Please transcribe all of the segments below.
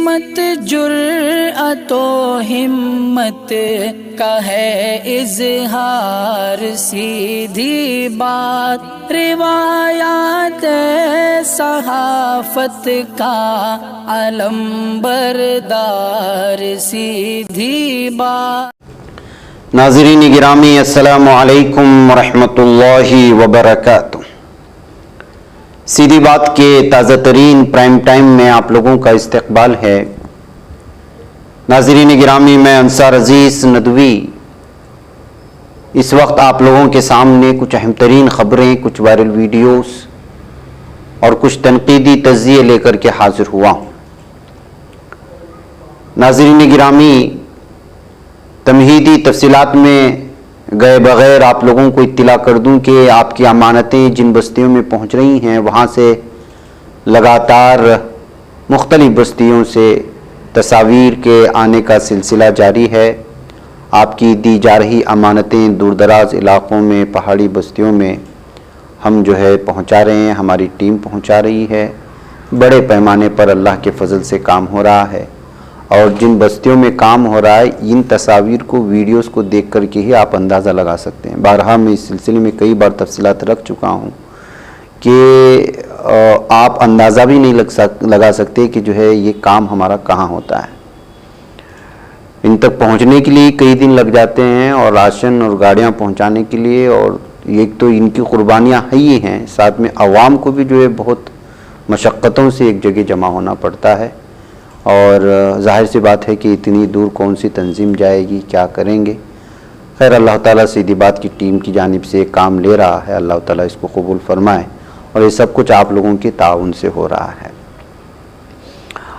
سمت جرأت و ہمت کا ہے اظہار، سیدھی بات روایات صحافت کا علم بردار، سیدھی بات۔ ناظرین گرامی، السلام علیکم ورحمۃ اللہ وبرکاتہ۔ سیدھی بات کے تازہ ترین پرائم ٹائم میں آپ لوگوں کا استقبال ہے۔ ناظرین گرامی، میں انصار عزیز ندوی اس وقت آپ لوگوں کے سامنے کچھ اہم ترین خبریں، کچھ وائرل ویڈیوز اور کچھ تنقیدی تجزیے لے کر کے حاضر ہوا ہوں۔ ناظرین گرامی، تمہیدی تفصیلات میں گئے بغیر آپ لوگوں کو اطلاع کر دوں کہ آپ کی امانتیں جن بستیوں میں پہنچ رہی ہیں، وہاں سے لگاتار مختلف بستیوں سے تصاویر کے آنے کا سلسلہ جاری ہے۔ آپ کی دی جا رہی امانتیں دور دراز علاقوں میں، پہاڑی بستیوں میں ہم پہنچا رہے ہیں، ہماری ٹیم پہنچا رہی ہے۔ بڑے پیمانے پر اللہ کے فضل سے کام ہو رہا ہے، اور جن بستیوں میں کام ہو رہا ہے، ان تصاویر کو، ویڈیوز کو دیکھ کر کے ہی آپ اندازہ لگا سکتے ہیں۔ بارہا میں اس سلسلے میں کئی بار تفصیلات رکھ چکا ہوں کہ آپ اندازہ بھی نہیں لگا سکتے کہ یہ کام ہمارا کہاں ہوتا ہے۔ ان تک پہنچنے کے لیے کئی دن لگ جاتے ہیں، اور راشن اور گاڑیاں پہنچانے کے لیے، اور ایک تو ان کی قربانیاں ہی ہیں، ساتھ میں عوام کو بھی بہت مشقتوں سے ایک جگہ جمع ہونا پڑتا ہے، اور ظاہر سی بات ہے کہ اتنی دور کون سی تنظیم جائے گی، کیا کریں گے۔ خیر، اللہ تعالیٰ سیدھی بات کی ٹیم کی جانب سے ایک کام لے رہا ہے، اللہ تعالیٰ اس کو قبول فرمائے، اور یہ سب کچھ آپ لوگوں کے تعاون سے ہو رہا ہے۔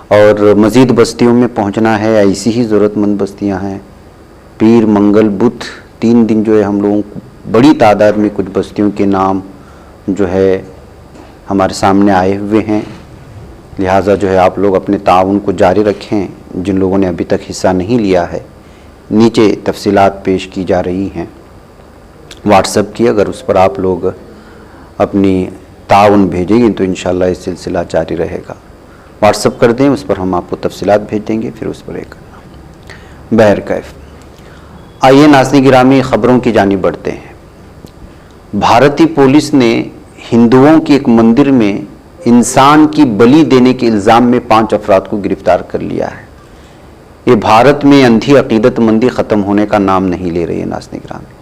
اور مزید بستیوں میں پہنچنا ہے، ایسی ہی ضرورت مند بستیاں ہیں۔ پیر، منگل، بدھ 3 دن ہم لوگوں کو بڑی تعداد میں کچھ بستیوں کے نام ہمارے سامنے آئے ہوئے ہیں، لہٰذا آپ لوگ اپنے تعاون کو جاری رکھیں۔ جن لوگوں نے ابھی تک حصہ نہیں لیا ہے، نیچے تفصیلات پیش کی جا رہی ہیں واٹس ایپ کی، اگر اس پر آپ لوگ اپنی تعاون بھیجیں گے تو انشاءاللہ یہ سلسلہ جاری رہے گا۔ واٹس ایپ کر دیں، اس پر ہم آپ کو تفصیلات بھیج دیں گے، پھر اس پر ایک بہرکیف۔ آئیے ناظرین گرامی، خبروں کی جانب بڑھتے ہیں۔ بھارتی پولیس نے ہندوؤں کے ایک مندر میں انسان کی بلی دینے کے الزام میں 5 افراد کو گرفتار کر لیا ہے۔ یہ بھارت میں اندھی عقیدت مندی ختم ہونے کا نام نہیں لے رہی ہے۔ ناظرین گرامی،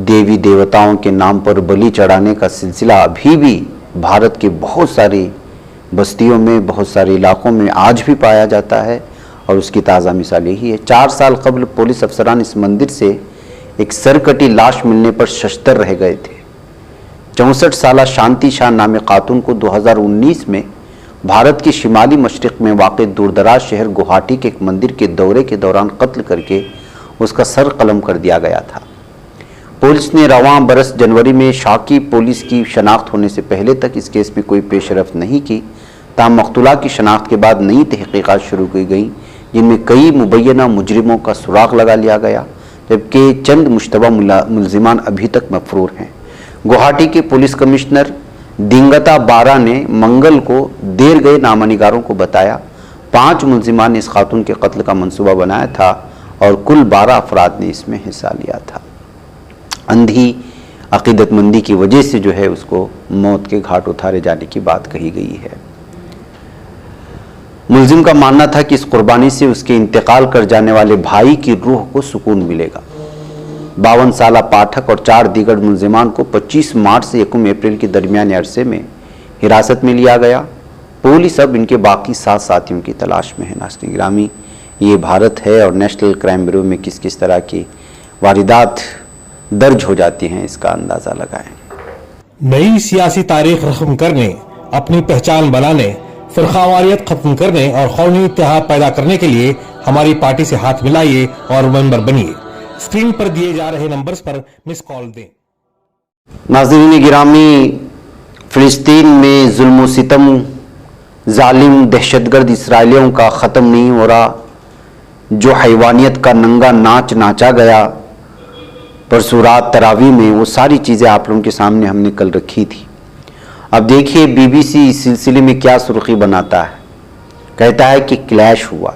دیوی دیوتاؤں کے نام پر بلی چڑھانے کا سلسلہ ابھی بھی بھارت کے بہت ساری بستیوں میں، بہت سارے علاقوں میں آج بھی پایا جاتا ہے، اور اس کی تازہ مثال یہی ہے۔ 4 سال قبل پولیس افسران اس مندر سے ایک سرکٹی لاش ملنے پر ششدر رہ گئے تھے۔ 64 سالہ شانتی شاہ نامی خاتون کو 2019 میں بھارت کے شمالی مشرق میں واقع دور دراز شہر گوہاٹی کے ایک مندر کے دورے کے دوران قتل کر کے اس کا سر قلم کر دیا گیا تھا۔ پولیس نے رواں برس جنوری میں شاکی پولیس کی شناخت ہونے سے پہلے تک اس کیس میں کوئی پیش رفت نہیں کی، تاہم مقتولہ کی شناخت کے بعد نئی تحقیقات شروع کی گئیں، جن میں کئی مبینہ مجرموں کا سراغ لگا لیا گیا، جبکہ چند مشتبہ ملزمان ابھی تک مفرور ہیں۔ گوہاٹی کے پولیس کمشنر دینگتا بارا نے منگل کو دیر گئے نامہ نگاروں کو بتایا 5 ملزمان نے اس خاتون کے قتل کا منصوبہ بنایا تھا، اور کل 12 افراد نے اس میں حصہ لیا تھا۔ اندھی عقیدت مندی کی وجہ سے اس کو موت کے گھاٹ اتارے جانے کی بات کہی گئی ہے۔ ملزم کا ماننا تھا کہ اس قربانی سے اس کے انتقال کر جانے والے بھائی کی روح کو سکون ملے گا۔ 52 سالہ پاٹھک اور 4 دیگر ملزمان کو 25 مارچ سے 1 اپریل کے درمیان عرصے میں حراست میں لیا گیا۔ پولیس اب ان کے باقی 7 ساتھیوں کی تلاش میں ہے۔ ناظرین گرامی، یہ بھارت ہے، اور نیشنل کرائم بیورو میں کس طرح کی واردات درج ہو جاتی ہیں، اس کا اندازہ لگائیں۔ نئی سیاسی تاریخ رقم کرنے، اپنی پہچان بنانے، فرقہ واریت ختم کرنے اور قومی اتحاد پیدا کرنے کے لیے ہماری پارٹی سے ہاتھ ملائیے اور ممبر بنیے۔ اسکرین پر دیے جا رہے نمبرز پر مس کال دیں۔ ناظرین گرامی، فلسطین میں ظلم و ستم، ظالم دہشت گرد اسرائیلیوں کا ختم نہیں ہو رہا۔ جو حیوانیت کا ننگا ناچ ناچا گیا پرسوں رات تراویح میں، وہ ساری چیزیں آپ لوگوں کے سامنے ہم نے کل رکھی تھی۔ اب دیکھیے بی بی سی اس سلسلے میں کیا سرخی بناتا ہے۔ کہتا ہے کہ کلیش ہوا،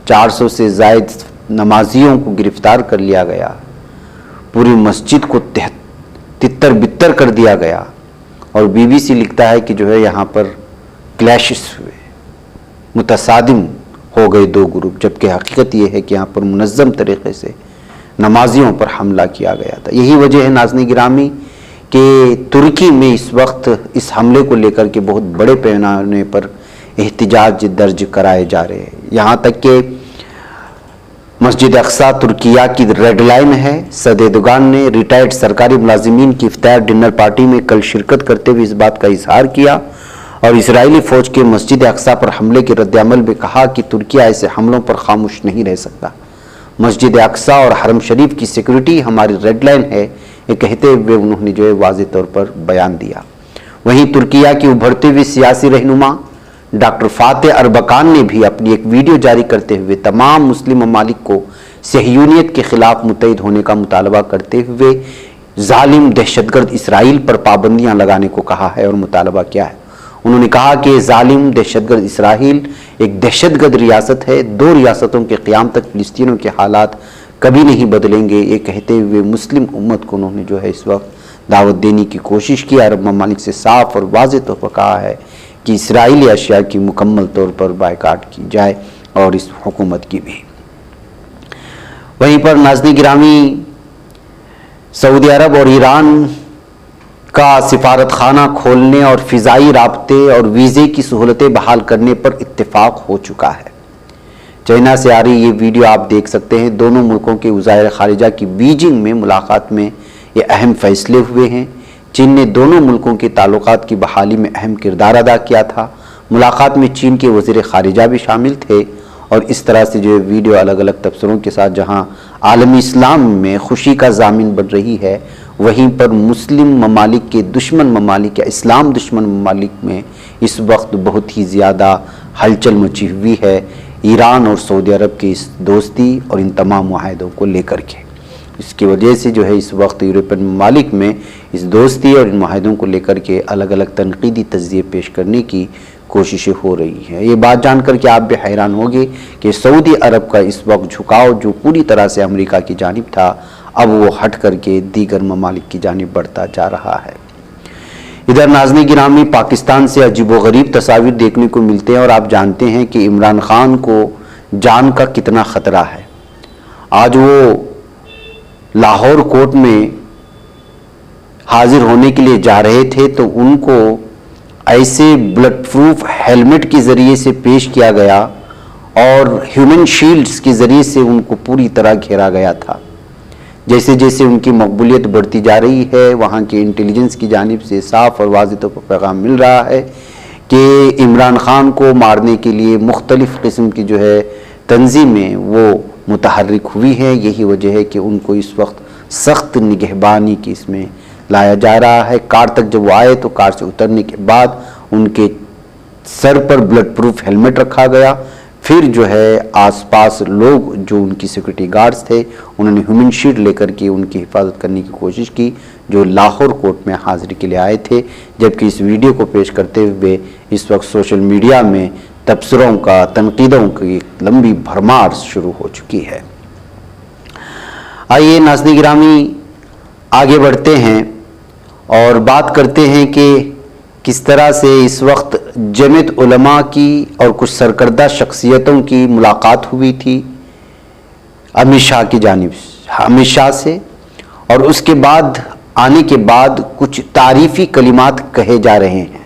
400 سے زائد نمازیوں کو گرفتار کر لیا گیا، پوری مسجد کو تتر بتر کر دیا گیا، اور BBC لکھتا ہے کہ جو ہے یہاں پر کلیشز ہوئے، متصادم ہو گئے دو گروپ، جبکہ حقیقت یہ ہے کہ یہاں پر منظم طریقے سے نمازیوں پر حملہ کیا گیا تھا۔ یہی وجہ ہے ناظرین گرامی کہ ترکی میں اس وقت اس حملے کو لے کر کے بہت بڑے پیمانے پر احتجاج درج کرائے جا رہے ہیں، یہاں تک کہ مسجد اقصی ترکیہ کی ریڈ لائن ہے۔ صدردگان نے ریٹائرڈ سرکاری ملازمین کی افطار ڈنر پارٹی میں کل شرکت کرتے ہوئے اس بات کا اظہار کیا اور اسرائیلی فوج کے مسجد اقصی پر حملے کے رد عمل میں کہا کہ ترکیہ ایسے حملوں پر خاموش نہیں رہ سکتا۔ مسجد اقصی اور حرم شریف کی سیکورٹی ہماری ریڈ لائن ہے، یہ کہتے ہوئے انہوں نے جو ہے واضح طور پر بیان دیا۔ وہیں ترکیہ کی ابھرتے ہوئے سیاسی رہنما ڈاکٹر فاتح اربکان نے بھی اپنی ایک ویڈیو جاری کرتے ہوئے تمام مسلم ممالک کو صہیونیت کے خلاف متحد ہونے کا مطالبہ کرتے ہوئے ظالم دہشت گرد اسرائیل پر پابندیاں لگانے کو کہا ہے اور مطالبہ کیا ہے۔ انہوں نے کہا کہ ظالم دہشت گرد اسرائیل ایک دہشت گرد ریاست ہے، 2 ریاستوں کے قیام تک فلسطینیوں کے حالات کبھی نہیں بدلیں گے، یہ کہتے ہوئے مسلم امت کو انہوں نے جو ہے اس وقت دعوت دینے کی کوشش کی۔ عرب ممالک سے صاف اور واضح طور پر کہا ہے کہ اسرائیلی اشیاء کی مکمل طور پر بائیکاٹ کی جائے اور اس حکومت کی بھی۔ وہیں پر ناظرین گرامی سعودی عرب اور ایران کا سفارت خانہ کھولنے اور فضائی رابطے اور ویزے کی سہولتیں بحال کرنے پر اتفاق ہو چکا ہے۔ چائنا سے آ رہی یہ ویڈیو آپ دیکھ سکتے ہیں، دونوں ملکوں کے وزرائے خارجہ کی بیجنگ میں ملاقات میں یہ اہم فیصلے ہوئے ہیں۔ چین نے دونوں ملکوں کے تعلقات کی بحالی میں اہم کردار ادا کیا تھا۔ ملاقات میں چین کے وزیر خارجہ بھی شامل تھے اور اس طرح سے جو ویڈیو الگ الگ تبصروں کے ساتھ جہاں عالمی اسلام میں خوشی کا ضامن بن رہی ہے، وہیں پر مسلم ممالک کے دشمن ممالک یا اسلام دشمن ممالک میں اس وقت بہت ہی زیادہ ہلچل مچی ہوئی ہے ایران اور سعودی عرب کی اس دوستی اور ان تمام معاہدوں کو لے کر کے۔ اس کی وجہ سے جو ہے اس وقت یورپین ممالک میں اس دوستی اور ان معاہدوں کو لے کر کے الگ الگ تنقیدی تجزیے پیش کرنے کی کوششیں ہو رہی ہیں۔ یہ بات جان کر کے آپ بھی حیران ہوگے کہ سعودی عرب کا اس وقت جھکاؤ جو پوری طرح سے امریکہ کی جانب تھا، اب وہ ہٹ کر کے دیگر ممالک کی جانب بڑھتا جا رہا ہے۔ ادھر ناظرین گرامی پاکستان سے عجیب و غریب تصاویر دیکھنے کو ملتے ہیں اور آپ جانتے ہیں کہ عمران خان کو جان کا کتنا خطرہ ہے۔ آج وہ لاہور کورٹ میں حاضر ہونے کے لیے جا رہے تھے تو ان کو ایسے بلڈ پروف ہیلمٹ کے ذریعے سے پیش کیا گیا اور ہیومن شیلڈز کے ذریعے سے ان کو پوری طرح گھیرا گیا تھا۔ جیسے جیسے ان کی مقبولیت بڑھتی جا رہی ہے، وہاں کے انٹیلیجنس کی جانب سے صاف اور واضح طور پر پیغام مل رہا ہے کہ عمران خان کو مارنے کے لیے مختلف قسم کی جو ہے تنظیمیں وہ متحرک ہوئی ہیں۔ یہی وجہ ہے کہ ان کو اس وقت سخت نگہبانی کی اس میں لایا جا رہا ہے۔ کار تک جب وہ آئے تو کار سے اترنے کے بعد ان کے سر پر بلڈ پروف ہیلمٹ رکھا گیا، پھر جو ہے آس پاس لوگ جو ان کی سیکورٹی گارڈز تھے انہوں نے ہیومن شیلڈ لے کر کے ان کی حفاظت کرنے کی کوشش کی، جو لاہور کورٹ میں حاضری کے لیے آئے تھے۔ جبکہ اس ویڈیو کو پیش کرتے ہوئے اس وقت سوشل میڈیا میں تبصروں کا، تنقیدوں کی لمبی بھرمار شروع ہو چکی ہے۔ آئیے ناظرین گرامی آگے بڑھتے ہیں اور بات کرتے ہیں کہ کس طرح سے اس وقت جمعیت علماء کی اور کچھ سرکردہ شخصیتوں کی ملاقات ہوئی تھی امت شاہ کی جانب سے، امت شاہ سے، اور اس کے بعد آنے کے بعد کچھ تعریفی کلمات کہے جا رہے ہیں،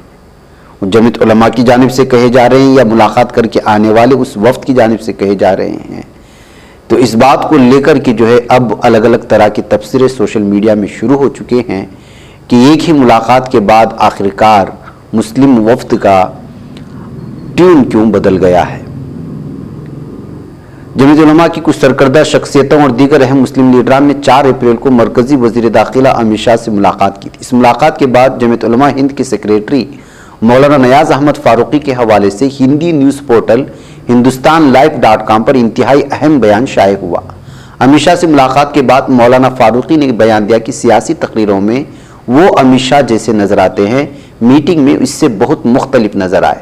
جمعیت علماء کی جانب سے کہے جا رہے ہیں یا ملاقات کر کے آنے والے اس وفد کی جانب سے کہے جا رہے ہیں۔ تو اس بات کو لے کر کے جو ہے اب الگ الگ طرح کے تبصرے سوشل میڈیا میں شروع ہو چکے ہیں کہ ایک ہی ملاقات کے بعد آخرکار مسلم وفد کا ٹیون کیوں بدل گیا ہے۔ جمعیت علماء کی کچھ سرکردہ شخصیتوں اور دیگر اہم مسلم لیڈران نے 4 اپریل کو مرکزی وزیر داخلہ امت شاہ سے ملاقات کی تھی۔ اس ملاقات کے بعد جمعیت علماء ہند کے سیکریٹری مولانا نیاز احمد فاروقی کے حوالے سے ہندی نیوز پورٹل hindustan.live.com پر انتہائی اہم بیان شائع ہوا۔ امت شاہ سے ملاقات کے بعد مولانا فاروقی نے بیان دیا کہ سیاسی تقریروں میں وہ امت شاہ جیسے نظر آتے ہیں، میٹنگ میں اس سے بہت مختلف نظر آئے۔